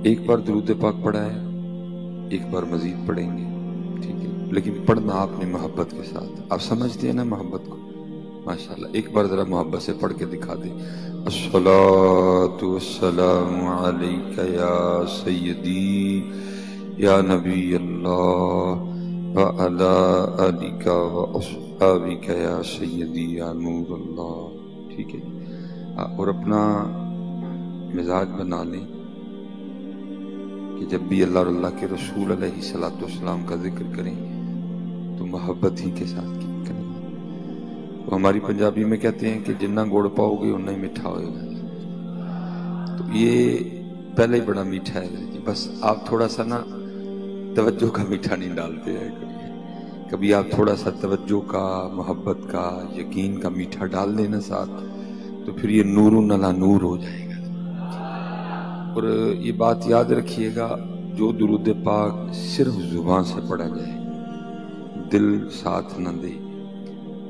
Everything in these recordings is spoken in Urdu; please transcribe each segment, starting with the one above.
ایک بار درود پاک پڑھا ہے، ایک بار مزید پڑھیں گے، ٹھیک ہے، لیکن پڑھنا آپ نے محبت کے ساتھ۔ آپ سمجھتے ہیں نا محبت کو؟ ماشاءاللہ ایک بار ذرا محبت سے پڑھ کے دکھا دیں۔ الصلاۃ والسلام علیک یا سیدی یا نبی اللہ وعلی آلک واصحابک یا سیدی یا نور اللہ، ٹھیک ہے۔ اور اپنا مزاج بنا لیں کہ جب بھی اللہ اور اللہ کے رسول علیہ السلام کا ذکر کریں تو محبت ہی کے ساتھ کریں۔ وہ ہماری پنجابی میں کہتے ہیں کہ جنہ گوڑ پاؤ گے اتنا ہی میٹھا ہوئے گا، تو یہ پہلے ہی بڑا میٹھا ہے جی، بس آپ تھوڑا سا نا توجہ کا میٹھا نہیں ڈالتے ہیں، کبھی آپ تھوڑا سا توجہ کا، محبت کا، یقین کا میٹھا ڈال دینا ساتھ، تو پھر یہ نور علی نور ہو جائے گا۔ اور یہ بات یاد رکھیے گا، جو درود پاک صرف زبان سے پڑھا جائے، دل ساتھ نہ دے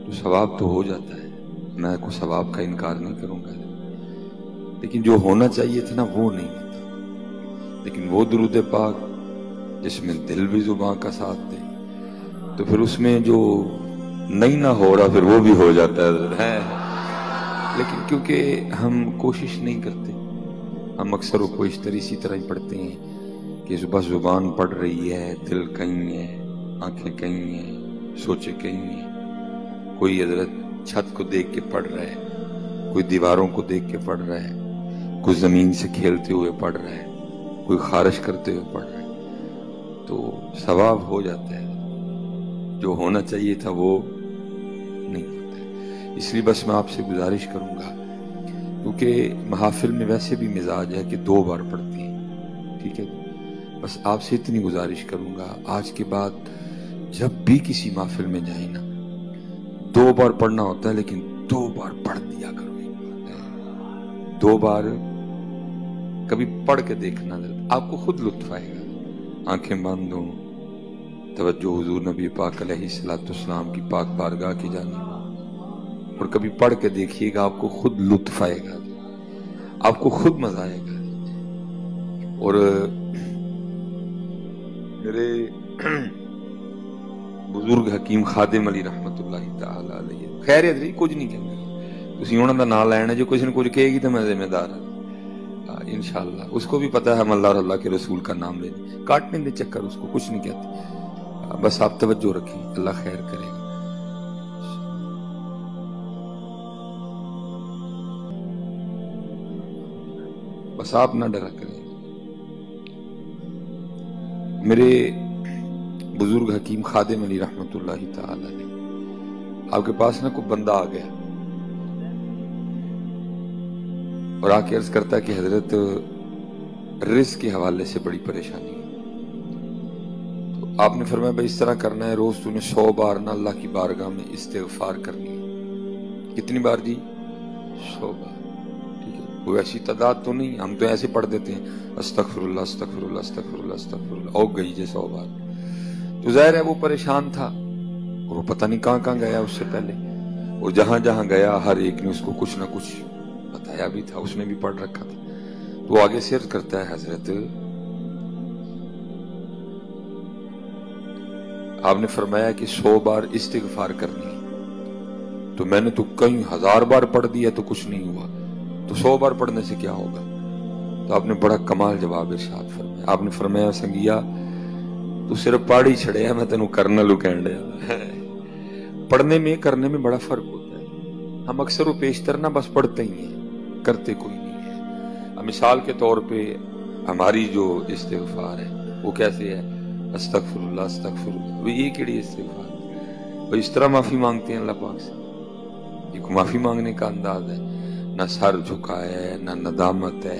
تو ثواب تو ہو جاتا ہے، میں کو ثواب کا انکار نہیں کروں گا، لیکن جو ہونا چاہیے تھا نا وہ نہیں ہوتا۔ لیکن وہ درود پاک جس میں دل بھی زبان کا ساتھ دے تو پھر اس میں جو نہیں نہ ہو رہا پھر وہ بھی ہو جاتا ہے۔ لیکن کیونکہ ہم کوشش نہیں کرتے، ہم اکثر و بیشتر اسی طرح ہی پڑھتے ہیں کہ بس زبان پڑھ رہی ہے، دل کہیں ہے، آنکھیں کہیں ہیں، سوچے کہیں ہیں۔ کوئی حضرت چھت کو دیکھ کے پڑھ رہا ہے، کوئی دیواروں کو دیکھ کے پڑھ رہا ہے، کوئی زمین سے کھیلتے ہوئے پڑھ رہا ہے، کوئی خارش کرتے ہوئے پڑھ رہا ہے، تو ثواب ہو جاتا ہے، جو ہونا چاہیے تھا وہ نہیں ہوتا ہے۔ اس لیے بس میں آپ سے گزارش کروں گا، کیونکہ محافل میں ویسے بھی مزاج ہے کہ 2 بار پڑھتے ہیں، ٹھیک ہے، بس آپ سے اتنی گزارش کروں گا آج کے بعد جب بھی کسی محفل میں جائیں نا 2 بار پڑھنا ہوتا ہے، لیکن 2 بار پڑھ دیا کرو، 2 بار کبھی پڑھ کے دیکھنا، آپ کو خود لطف آئے گا، آنکھیں بند ہوں، توجہ حضور نبی پاک علیہ السلام کی پاک بارگاہ کی جانب، اور کبھی پڑھ کے دیکھیے گا، آپ کو خود لطف آئے گا، آپ کو خود مزہ آئے گا۔ اور میرے بزرگ حکیم خادم علی رحمت اللہ تعالی علیہ، خیر ہے کچھ نہیں کہنا، تسی انہوں کا نام لینا، جو کسی نے کچھ کہے گی تو میں ذمہ دار ہوں انشاءاللہ۔ اس کو بھی پتہ ہے ہم اللہ اور اللہ کے رسول کا نام لینے، کاٹنے دے چکر، اس کو کچھ نہیں کہتے، بس آپ توجہ رکھیں، اللہ خیر کرے گا۔ بس آپ نہ ڈرا کریں۔ میرے بزرگ حکیم خادم علی رحمت اللہ تعالی علیہ، آپ کے پاس نا کوئی بندہ آ گیا اور آ کے عرض کرتا ہے کہ حضرت رزق کے حوالے سے بڑی پریشانی ہے، تو آپ نے فرمایا بھائی اس طرح کرنا ہے، روز تو نے 100 بار نا اللہ کی بارگاہ میں استغفار کرنی ہے۔ کتنی بار جی؟ 100 بار، ٹھیک ہے، کوئی ایسی تعداد تو نہیں، ہم تو ایسے پڑھ دیتے ہیں استغفر اللہ استغفر اللہ استغفر اللہ استغفر اللہ، او گئی جی 100 بار۔ تو ظاہر ہے وہ پریشان تھا، اور وہ پتہ نہیں کہاں کہاں گیا اس سے پہلے، اور جہاں جہاں گیا ہر ایک نے اس کو کچھ نہ کچھ بتایا بھی تھا، اس نے بھی پڑھ رکھا تھا۔ تو آگے سے عرض کرتا ہے حضرت آپ نے فرمایا کہ 100 بار استغفار کرنی ہے، تو میں نے تو کئی 1000 بار پڑھ دیا تو کچھ نہیں ہوا، تو 100 بار پڑھنے سے کیا ہوگا؟ تو آپ نے بڑا کمال جواب ارشاد فرمایا، آپ نے فرمایا سنگیا تو صرف پاڑی چھڑے ہے، میں تینوں کرنا لو کہن ڈیا۔ پڑھنے میں کرنے میں بڑا فرق ہوتا ہے، ہم اکثر و بیشتر نہ بس پڑھتے ہی ہیں، کرتے کوئی نہیں ہے۔ مثال کے طور پہ ہماری جو استغفار ہے وہ کیسے ہے؟ استغفر اللہ استغفر اللہ، یہ کیڑی استغفار؟ بھئی اس طرح معافی مانگتے ہیں اللہ پاک سے؟ یہ کو معافی مانگنے کا انداز ہے؟ نہ سر جھکا ہے، نہ ندامت ہے،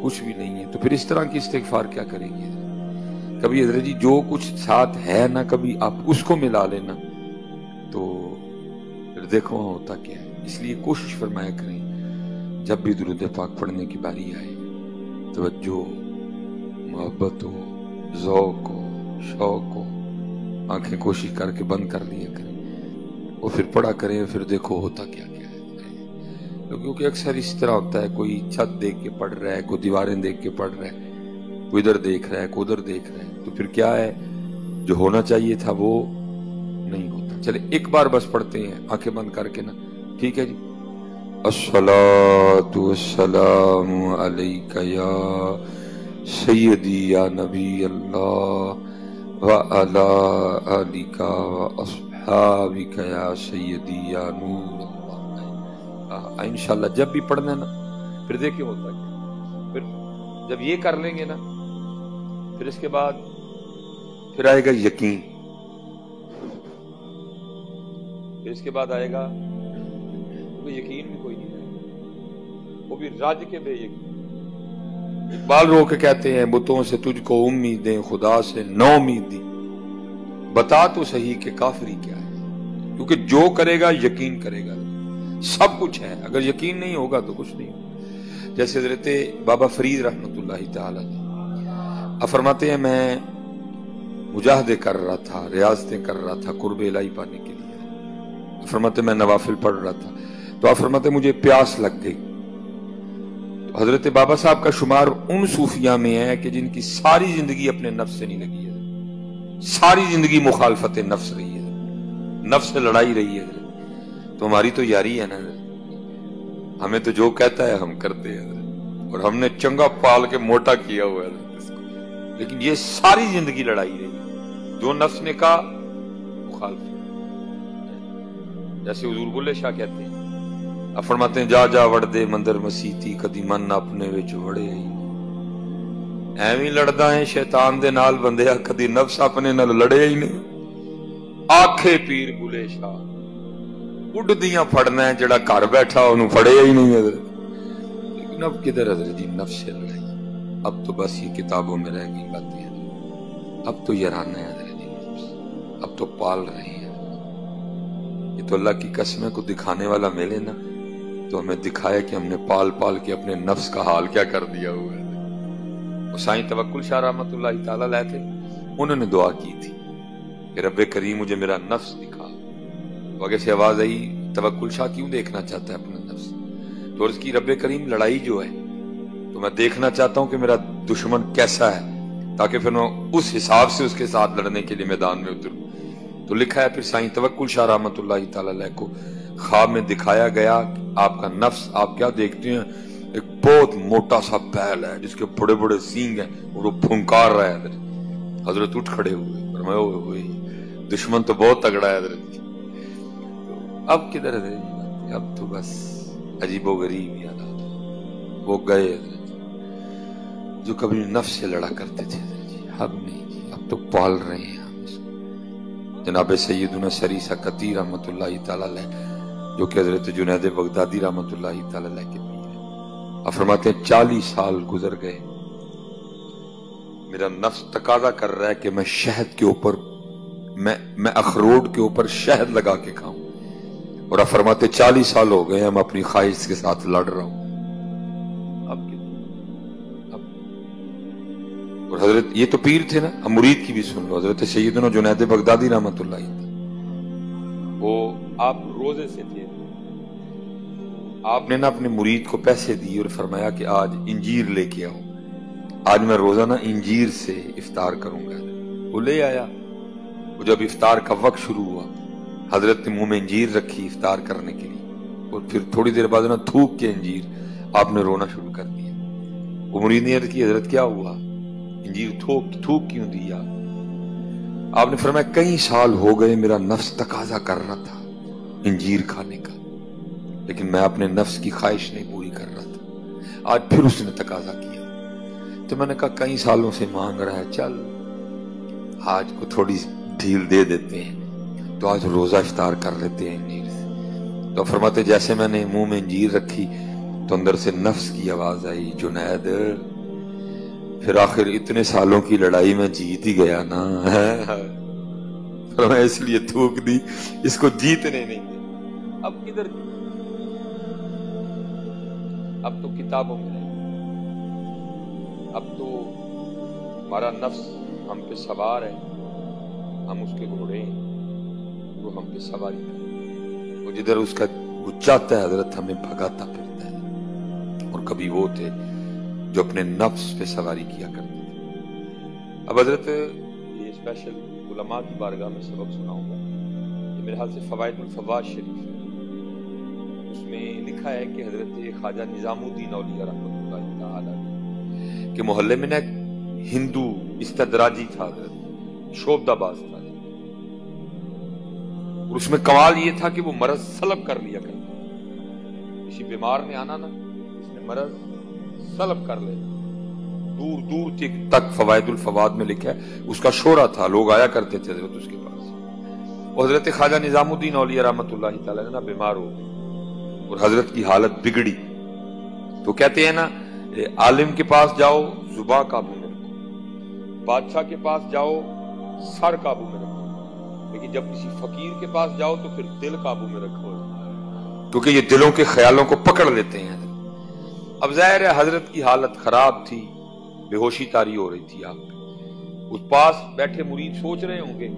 کچھ بھی نہیں ہے، تو پھر اس طرح کی استغفار کیا کریں گے؟ کبھی حضرت جی جو کچھ ساتھ ہے نا، کبھی آپ اس کو ملا لینا تو پھر دیکھو ہوتا کیا ہے۔ اس لیے کوشش فرمایا کریں جب بھی درود پاک پڑھنے کی باری آئے توجہ ہو، محبت ہو، ذوق ہو، شوق ہو، آنکھیں کوشش کر کے بند کر لیا کریں اور پھر پڑھا کریں، پھر دیکھو ہوتا کیا کیا ہے۔ کیونکہ اکثر اس طرح ہوتا ہے، کوئی چھت دیکھ کے پڑھ رہا ہے، کوئی دیواریں دیکھ کے پڑھ رہا ہے، کوئی ادھر دیکھ رہا ہے، کوئی ادھر دیکھ رہا ہے، تو پھر کیا ہے جو ہونا چاہیے تھا وہ نہیں ہوتا۔ چلے ایک بار بس پڑھتے ہیں آنکھیں بند کر کے نا، ٹھیک ہے جی۔ الصلاۃ والسلام علیک یا سیدی یا نبی اللہ وعلی آلک واصحابک یا سیدی یا نور اللہ۔ انشاءاللہ جب بھی پڑھنا ہے نا پھر دیکھیں ہوتا ہے، پھر جب یہ کر لیں گے نا پھر اس کے بعد پھر آئے گا یقین، پھر اس کے بعد آئے گا کوئی یقین بھی کوئی نہیں ہے، وہ بھی راج کے بے یقین۔ اقبال رو کے کہتے ہیں بتوں سے تجھ کو امیدیں، خدا سے نو امیدی، بتا تو صحیح کہ کافری کیا ہے۔ کیونکہ جو کرے گا یقین کرے گا، سب کچھ ہے، اگر یقین نہیں ہوگا تو کچھ نہیں ہوگا۔ جیسے حضرت بابا فرید رحمۃ اللہ تعالی اب فرماتے ہیں میں مجاہدے کر رہا تھا، ریاضتیں کر رہا تھا قرب الہی پانے کے لیے، فرماتے میں نوافل پڑھ رہا تھا تو آپ فرماتے مجھے پیاس لگ گئی۔ تو حضرت بابا صاحب کا شمار ان صوفیاء میں ہے کہ جن کی ساری زندگی اپنے نفس سے نہیں لگی ہے، ساری زندگی مخالفت نفس رہی ہے، نفس سے لڑائی رہی ہے۔ تو ہماری تو یاری ہے نا، ہمیں تو جو کہتا ہے ہم کرتے ہیں، اور ہم نے چنگا پال کے موٹا کیا ہوا ہے اس کو، لیکن یہ ساری زندگی لڑائی رہی ہے، جو نفس نے کہا مخالفت۔ جیسے حضور بلے شاہ کہتے ہیں، اب فرماتے ہیں جا جا وڑ دے مندر مسیتی کدی من اپنے وچ وڑے ہی ایویں لڑدا ہے شیطان دے نال بندیا، کدی نفس اپنے نال لڑے ہی نہیں۔ آکھے پیر بلے شاہ اڈدیاں پھڑنا ہے، جڑا گھر بیٹھا انہوں پھڑے ہی نہیں حضرت۔ لیکن اب کدھر حضرت جی نفس سے لڑائی، اب تو بس یہ کتابوں میں رہ گئی باتیں، اب تو یارانہ ہے حضرت جی نفس، اب تو پال رہے ہیں۔ یہ تو اللہ کی قسم کو دکھانے والا ملے نا تو ہمیں دکھائے کہ ہم نے پال پال کے اپنے نفس کا حال کیا کر دیا ہوا ہے۔ وہ سائیں توکل شاہ رحمۃ اللہ تعالیٰ علیہ تھے، انہوں نے دعا کی تھی کہ رب کریم مجھے میرا نفس دکھا۔ تو آگے سے آواز آئی توکل شاہ کیوں دیکھنا چاہتا ہے اپنا نفس؟ تو عرض کی رب کریم لڑائی جو ہے تو میں دیکھنا چاہتا ہوں کہ میرا دشمن کیسا ہے، تاکہ پھر میں اس حساب سے اس کے ساتھ لڑنے کے لیے میدان میں اتروں۔ تو لکھا ہے پھر سائیں توکل شاہ رحمۃ اللہ تعالی علیہ کو خواب میں دکھایا گیا آپ کا نفس، آپ کیا دیکھتے ہیں ایک بہت موٹا سا بیل ہے جس کے بڑے بڑے سینگ ہیں اور وہ پھنکار رہا ہے۔ حضرت اٹھ کھڑے ہوئے، فرمایا ہوئے دشمن تو بہت تگڑا ہے حضرت۔ اب کدھر ہے اب تو بس عجیب و غریب یاد وہ گئے حضرت جو کبھی نفس سے لڑا کرتے تھے حضرت جی، اب نہیں جی، اب تو پال رہے ہیں ہم اس کو۔ جناب سیدنا سری سکتی رحمۃ اللہ تعالی علیہ جو کہ حضرت جنید بغدادی رحمۃ اللہ تعالی علیہ کے پیر ہیں، آپ فرماتے ہیں 40 سال گزر گئے، میرا نفس تقاضا کر رہا ہے کہ میں شہد کے اوپر میں اخروٹ کے اوپر شہد لگا کے کھاؤں، اور آپ فرماتے 40 سال ہو گئے ہم اپنی خواہش کے ساتھ لڑ رہا ہوں۔ اب اور حضرت یہ تو پیر تھے نا، اب مرید کی بھی سن لو۔ حضرت سیدنا جنید بغدادی رحمۃ اللہ وہ آپ روزے سے تھے، آپ نے نا اپنے مرید کو پیسے دیے اور فرمایا کہ آج انجیر لے کے آؤ، آج میں روزانہ انجیر سے افطار کروں گا۔ وہ لے آیا، وہ جب افطار کا وقت شروع ہوا حضرت نے منہ میں انجیر رکھی افطار کرنے کے لیے، اور پھر تھوڑی دیر بعد نا تھوک کے انجیر آپ نے رونا شروع کر دیا۔ وہ مرید نے عرض کی حضرت کیا ہوا، انجیر تھوک کیوں دیا؟ آپ نے فرمایا کئی سال ہو گئے میرا نفس تقاضا کر رہا تھا انجیر کھانے کا، لیکن میں اپنے نفس کی خواہش نہیں پوری کر رہا تھا، آج پھر اس نے تقاضا کیا تو میں نے کہا کئی سالوں سے مانگ رہا ہے، چل آج کو تھوڑی ڈھیل دے دیتے ہیں، تو آج روزہ افطار کر لیتے ہیں انجیر سے۔ تو فرماتے جیسے میں نے منہ میں انجیر رکھی تو اندر سے نفس کی آواز آئی، جنید پھر آخر اتنے سالوں کی لڑائی میں جیت ہی گیا نا، فرمایا اس لیے تھوک دی، اس کو جیتنے نہیں دیا۔ اب کدھر اب تو کتابوں میں نہیں، اب تو ہمارا نفس ہم پہ سوار ہے، ہم اس کے گھوڑے ہیں، وہ ہم پہ سواری کرے، وہ جدھر اس کا وہ چاہتا ہے حضرت ہمیں بھگاتا پھرتا ہے۔ اور کبھی وہ تھے جو اپنے نفس پہ سواری کیا کرتے تھے۔ اب حضرت یہ اسپیشل علماء کی بارگاہ میں سبق سناؤں گا، یہ میرے حال سے فوائد الفواز شریف ہے، اس میں لکھا ہے کہ حضرت خواجہ نظام الدین اولیاء رحمۃ اللہ تعالی کہ محلے میں نا ایک ہندو استدراجی تھا، حضرت شوبدہ باز تھا، اور اس میں کمال یہ تھا کہ وہ مرض سلب کر لیا کرتا، کسی بیمار نے آنا نا، اس نے مرض سلب کر لینا، دور دور تک فوائد الفواد میں لکھا ہے اس کا شورا تھا، لوگ آیا کرتے تھے حضرت اس کے پاس۔ اور حضرت خواجہ نظام الدین اولیاء رحمۃ اللہ تعالی نا بیمار ہو گئے اور حضرت کی حالت بگڑی، تو کہتے ہیں نا عالم کے پاس جاؤ زباں قابو میں رکھو، بادشاہ کے پاس جاؤ سر قابو میں رکھو، لیکن جب کسی فقیر کے پاس جاؤ تو پھر دل قابو میں رکھو، کیونکہ یہ دلوں کے خیالوں کو پکڑ لیتے ہیں۔ اب ظاہر ہے حضرت کی حالت خراب تھی، بے ہوشی طاری ہو رہی تھی، آپ اس پاس بیٹھے مرید سوچ رہے ہوں گے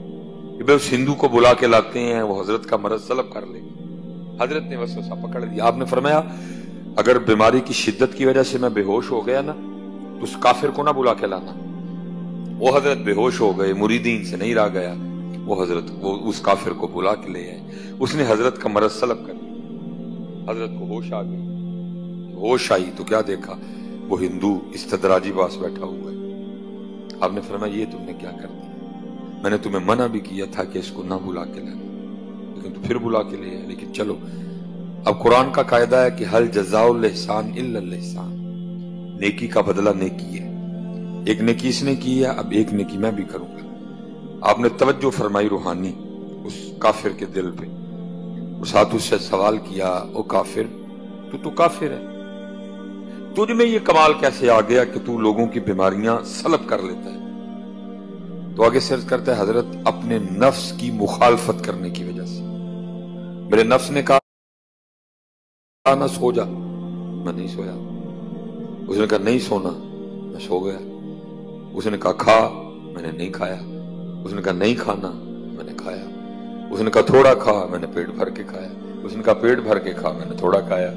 کہ بھئی اس ہندو کو بلا کے لاتے ہیں، وہ حضرت کا مرض سلب کر لے گا۔ حضرت نے وسوسہ پکڑ لیا، آپ نے فرمایا اگر بیماری کی شدت کی وجہ سے میں بے ہوش ہو گیا نا تو اس کافر کو نہ بلا کے لانا۔ وہ حضرت بے ہوش ہو گئے، مریدین سے نہیں رہ گیا، وہ حضرت وہ اس کافر کو بلا کے لے آئے، اس نے حضرت کا مرض سلب کر لیا، حضرت کو ہوش آ گئی، ہوش آئی تو کیا دیکھا، وہ ہندو استدراجی پاس بیٹھا ہوا ہے۔ آپ نے فرمایا یہ تم نے کیا کر دیا، میں نے تمہیں منع بھی کیا تھا کہ اس کو نہ بلا کے لانا، لیکن تو پھر بلا کے لے آئے۔ لیکن چلو، اب قرآن کا قاعدہ ہے کہ حل جزاء الاحسان الا الاحسان، نیکی کا بدلہ نیکی ہے، ایک نیکی اس نے کی ہے، اب ایک نیکی میں بھی کروں گا۔ آپ نے توجہ فرمائی روحانی اس کافر کے دل پہ، اس ہاتھ اس سے سوال کیا، او کافر تو کافر ہے، تجھ میں یہ کمال کیسے آ گیا کہ تو لوگوں کی بیماریاں سلب کر لیتا ہے؟ تو آگے سرچ کرتا ہے حضرت اپنے نفس کی مخالفت کرنے کی وجہ سے، میرے نفس نے کہا نہ سو جا، میں نہیں سویا، اس نے کہا نہیں سونا، میں سو گیا، اس نے کہا کھا، میں نے نہیں کھایا، اس نے کہا نہیں کھانا، میں نے کھایا، اس نے کہا تھوڑا کھا، میں نے پیٹ بھر کے کھایا، اس نے کہا پیٹ بھر کے کھا، میں نے تھوڑا کھایا،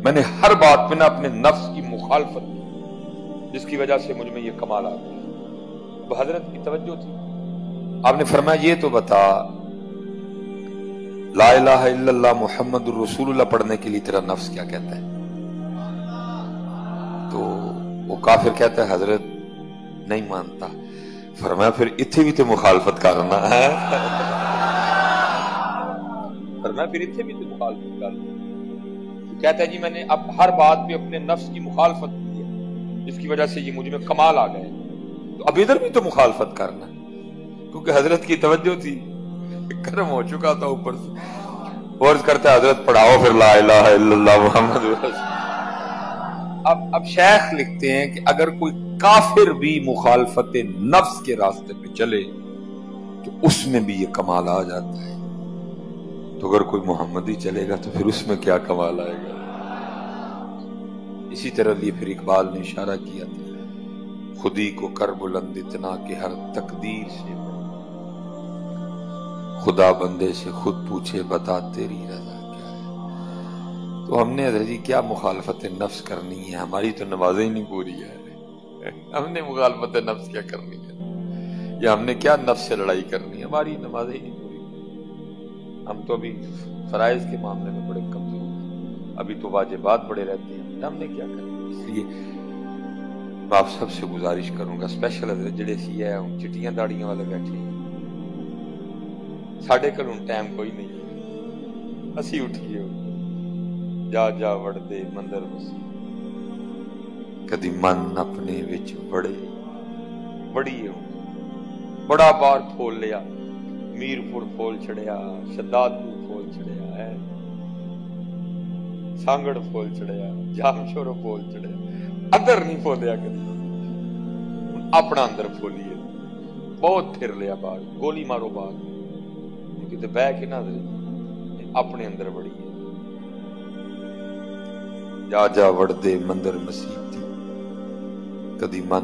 میں نے ہر بات میں نہ اپنے نفس کی مخالفت کی، جس کی وجہ سے مجھ میں یہ کمال آ گیا۔ اب حضرت کی توجہ تھی، آپ نے فرمایا یہ تو بتا لا الہ الا اللہ محمد الرسول اللہ پڑھنے کے لیے تیرا نفس کیا کہتا ہے؟ تو وہ کافر کہتا ہے حضرت نہیں مانتا۔ فرمایا پھر اتھے بھی تو مخالفت کرنا ہے، فرمایا پھر اتھے بھی تو مخالفت کرنا۔ کہتا ہے جی میں نے اب ہر بات پہ اپنے نفس کی مخالفت کی ہے، جس کی وجہ سے یہ مجھ میں کمال آ گئے، تو اب ادھر بھی تو مخالفت کرنا، کیونکہ حضرت کی توجہ تھی، کرم ہو چکا تھا اوپر سے، عرض کرتا ہے حضرت پڑھاؤ پھر لا الہ الا اللہ محمد رسول اللہ۔ اب شیخ لکھتے ہیں کہ اگر کوئی کافر بھی مخالفت نفس کے راستے پہ چلے تو اس میں بھی یہ کمال آ جاتا ہے، تو اگر کوئی محمدی چلے گا تو پھر اس میں کیا کمال آئے گا۔ اسی طرح لیے پھر اقبال نے اشارہ کیا تھا، خودی کو کر بلند اتنا کہ ہر تقدیر سے خدا بندے سے خود پوچھے بتا تیری رضا کیا ہے۔ تو ہم نے حضرت جی کیا مخالفت نفس کرنی ہے، ہماری تو نمازیں ہی نہیں پوری ہے، ہم نے مخالفت نفس کیا کرنی ہے، یا ہم نے کیا نفس سے لڑائی کرنی ہے، ہماری نمازیں ہی نہیں پوری، ہم تو ابھی فرائض کے معاملے میں بڑے کمزور ہیں، ابھی تو واجبات بڑے رہتے ہیں، ہم نے کیا کرنا۔ اس لیے میں آپ سب سے گزارش کروں گا، اسپیشل حضرت جڑے سی ہے چٹیاں داڑیاں والے بیٹھے ہیں، ساڑھے کل ان ٹائم کوئی نہیں ہے، اسی اٹھیے جا جا وڑ دے مندر بسی، کدی من اپنے وچ بڑے بڑی بڑا بار پھول لیا، میر پور پھول چڑھیا، شداد پور پھول چڑھیا ہے، سانگڑ پھول چڑھیا، جام شورو پھول چڑھیا، اندر نہیں پھولیا کدی، اپنا اندر پھولیے، بہت پھر لیا بار، گولی مارو بار، کتے بہ کے نہ اپنے اندر بڑی ہے۔ ਜਾ ਜਾ ਵੜਦੇ ਮੰਦਰ ਮਸੀਤੀ ਕਦੀ ਮਨ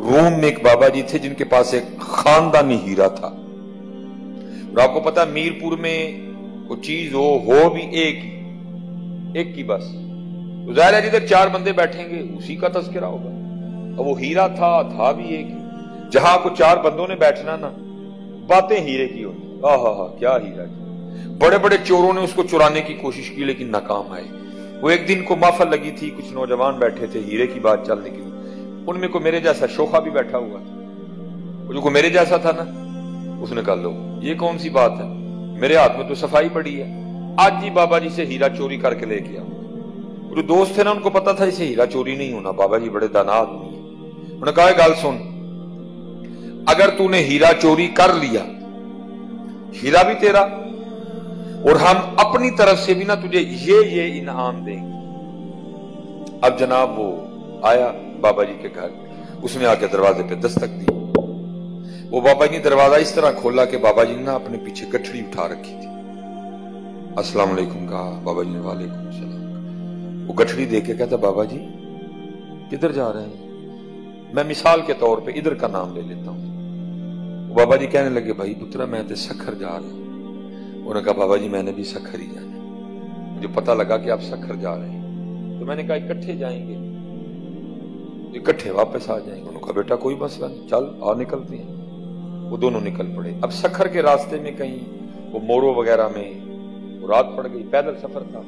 روم میں ایک بابا جی تھے جن کے پاس ایک خاندانی ہیرا تھا، اور آپ کو پتا میرپور میں کوئی چیز ہو بھی ایک کی بس، تو ظاہر ہے جدھر 4 بندے بیٹھیں گے اسی کا تذکرہ ہوگا، اور وہ ہیرا تھا بھی ایک ہی، جہاں کو 4 بندوں نے بیٹھنا نا باتیں ہیرے کی ہونی، ہاں کیا ہیرا کی۔ بڑے بڑے چوروں نے اس کو چرانے کی کوشش کی لیکن ناکام آئے۔ وہ ایک دن کو محفل لگی تھی، کچھ نوجوان بیٹھے تھے، ہیرے کی بات چلنے کی، ان میں کو میرے جیسا شوخا بھی بیٹھا ہوا تھا، وہ جو کو میرے جیسا تھا نا، اس نے کہا لو یہ کون سی بات ہے، میرے ہاتھ میں تو صفائی پڑی ہے، آج جی بابا جی سے ہیرا چوری کر کے لے کے آؤں۔ وہ جو دوست تھے نا ان کو پتا تھا اسے ہیرا چوری نہیں ہونا، بابا جی بڑے دانا آدمی ہیں، انہوں نے کہا گال سن، اگر تو نے ہیرا چوری کر لیا، ہیرا بھی تیرا اور ہم اپنی طرف سے بھی نا تجھے یہ انعام دیں گے۔ اب جناب وہ آیا بابا جی کے گھر، اس نے آ کے دروازے پہ دستک دی، وہ بابا جی نے دروازہ اس طرح کھولا کہ بابا جی نے نا اپنے پیچھے گٹھڑی اٹھا رکھی تھی، السلام علیکم کہا، بابا جی نے وعلیکم السلام، وہ گٹھڑی دیکھ کے کہتا بابا جی کدھر جا رہے ہیں؟ میں مثال کے طور پہ ادھر کا نام لے لیتا ہوں۔ بابا جی کہنے لگے بھائی پترا میں تے سکھر جا رہا ہوں۔ انہوں نے کہا بابا جی میں نے بھی سکھر ہی جانا ہے، مجھے پتہ لگا کہ آپ سکھر جا رہے ہیں، تو میں نے کہا اکٹھے جائیں گے، اکٹھے واپس آ جائیں گے۔ انہوں نے کہا بیٹا کوئی مسئلہ نہیں، چل آ نکلتے ہیں۔ وہ دونوں نکل پڑے۔ اب سکھر کے راستے میں کہیں وہ مورو وغیرہ میں رات پڑ گئی، پیدل سفر تھا،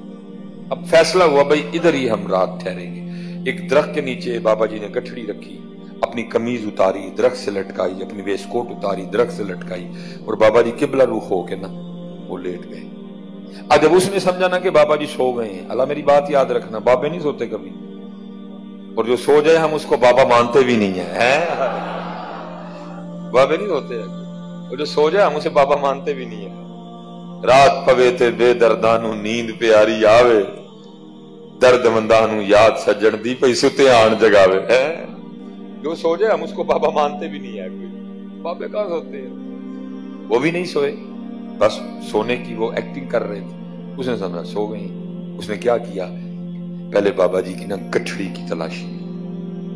اب فیصلہ ہوا بھائی ادھر ہی ہم رات ٹھہریں گے۔ ایک درخت کے نیچے بابا جی نے گٹھڑی رکھی، اپنی قمیض اتاری درخت سے لٹکائی، اپنی ویسٹ کوٹ اتاری درخت سے لٹکائی، اور بابا جی قبلہ رخ ہو کے نا وہ لیٹ گئے۔ اب جب اس نے سمجھا نا کہ بابا جی سو گئے ہیں، اللہ میری بات یاد رکھنا، بابے نہیں سوتے کبھی، اور جو سو جائے ہم اس کو بابا مانتے بھی نہیں ہیں، بابے نہیں ہوتے ہیں، اور جو سو جائے ہم اسے بابا مانتے بھی نہیں ہیں۔ رات پوے تے بے دردانو نیند پیاری آوے، درد مندانو یاد سجن دی پئی ستے آن جگاوے، جو سو جائے ہم اس کو بابا مانتے بھی نہیں ہے، کوئی بابے کہاں سوتے ہیں؟ وہ بھی نہیں سوئے، بس سونے کی وہ ایکٹنگ کر رہے تھے۔ اس نے سمجھا سو گئی۔ اس نے کیا کیا، پہلے بابا جی کی نا گٹھڑی کی تلاشی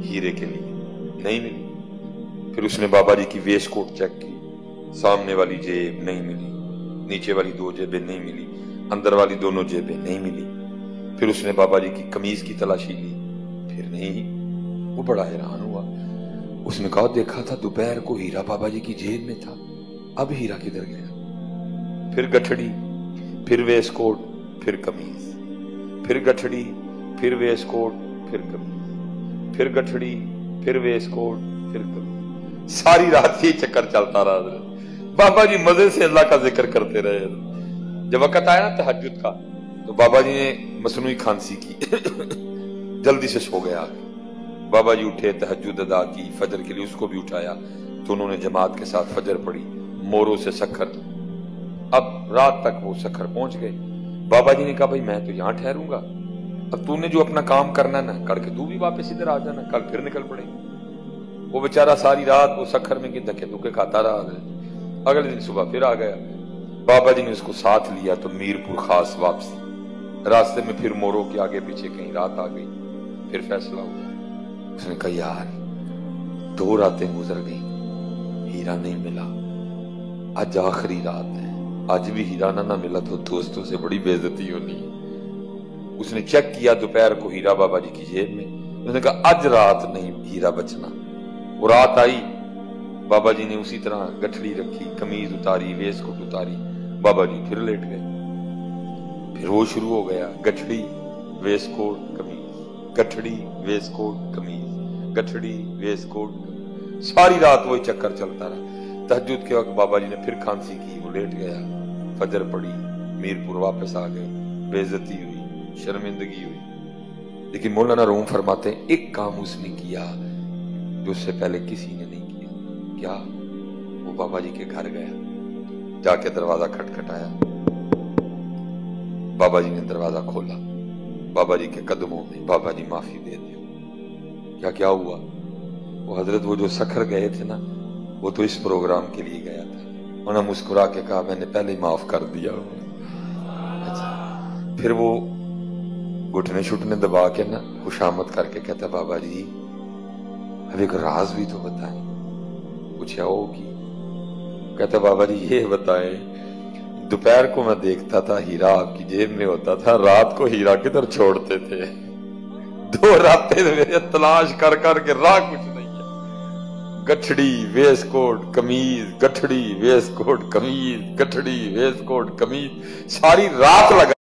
ہیرے کے لیے، نہیں ملی۔ پھر اس نے بابا جی کی ویسٹ کوٹ چیک کی، سامنے والی جیب نہیں ملی، نیچے والی 2 جیبیں نہیں ملی، اندر والی دونوں جیبیں نہیں ملی۔ پھر اس نے بابا جی کی قمیض کی تلاشی لی، پھر نہیں۔ وہ بڑا حیران ہوا، اس نے کہا دیکھا تھا دوپہر کو ہیرا بابا جی کی جیب میں تھا، اب ہیرا کدھر گیا؟ پھر گٹھڑی، پھر ویسٹ کوٹ، پھر قمیض، پھر گٹھڑی، پھر ویسٹ کوٹ، پھر قمیض، پھر گٹھڑی، پھر ویسٹ کوٹ، پھر قمیض۔ ساری رات یہ چکر چلتا رہا۔ بابا جی مزے سے اللہ کا ذکر کرتے رہے۔ جب وقت آیا نا تہجد کا، تو بابا جی نے مصنوعی کھانسی کی، جلدی سے سو گیا۔ بابا جی اٹھے، تہجد ادا کی، فجر کے لیے اس کو بھی اٹھایا، تو انہوں نے جماعت کے ساتھ فجر پڑھی، مورو سے سکھر۔ اب رات تک وہ سکھر پہنچ گئے۔ بابا جی نے کہا بھائی میں تو یہاں ٹھہروں گا، اب تو نے جو اپنا کام کرنا ہے نا کر کے تو بھی واپس ادھر آ جانا، کل پھر نکل پڑے گی۔ وہ بیچارہ ساری رات وہ سکھر میں دھکے دھکے کھاتا رہا۔ اگلے دن صبح پھر آ گیا۔ بابا جی نے اس کو ساتھ لیا تو میرپور خاص واپسی۔ راستے میں پھر مورو کے آگے پیچھے کہیں رات آ گئی، پھر فیصلہ ہوا۔ اس نے کہا یار 2 راتیں گزر گئی، ہیرا نہیں ملا، آج آخری رات ہے، آج بھی ہیرا نہ ملا تو دوستوں سے بڑی بے عزتی ہونی ہے۔ اس نے چیک کیا دوپہر کو ہیرا بابا جی کی جیب میں، اس نے کہا آج رات نہیں ہیرا بچنا۔ وہ رات آئی، بابا جی نے اسی طرح گٹھڑی رکھی، قمیض اتاری، ویسٹ کوٹ اتاری، بابا جی پھر لیٹ گئے۔ پھر وہ شروع ہو گیا، گٹھڑی ویسٹ کوٹ قمیض، گٹھڑی ویسٹ کوٹ قمیض، گٹھڑی ویسٹ کوٹ قمیض۔ ساری رات وہی چکر چلتا رہا۔ تہجد کے وقت بابا جی نے پھر کھانسی کی، وہ لیٹ گیا، فجر پڑی، میرپور واپس آ گئے، بے عزتی ہوئی، شرمندگی ہوئی۔ لیکن مولانا روم فرماتے ہیں ایک کام اس نے کیا جو اس سے پہلے کسی نے نہیں کیا۔ کیا؟ وہ بابا جی کے گھر گیا، جا کے دروازہ کھٹکھٹایا، بابا جی نے دروازہ کھولا، بابا جی کے قدموں میں، بابا جی معافی دے دیا۔ کیا ہوا؟ وہ حضرت وہ جو سکھر گئے تھے نا، وہ تو اس پروگرام کے لیے گیا تھا۔ انہوں نے مسکرا کے کہا میں نے پہلے ہی معاف کر دیا۔ اچھا، پھر وہ گھٹنے شٹنے دبا کے نا خوشامد کر کے کہتا بابا جی اب ایک راز بھی تو بتائیں. پوچھا ہوگی. کہتا بابا جی یہ بتائیں دوپہر کو میں دیکھتا تھا ہیرا آپ کی جیب میں ہوتا تھا, رات کو ہیرا کدھر چھوڑتے تھے؟ 2 راتیں میرے تلاش کر کر کے راہ کچھ نہیں ہے. گٹھڑی ویس کوٹ قمیض, گٹھڑی ویس کوٹ قمیض, گٹھڑی ویس کوٹ قمیض, ساری رات لگا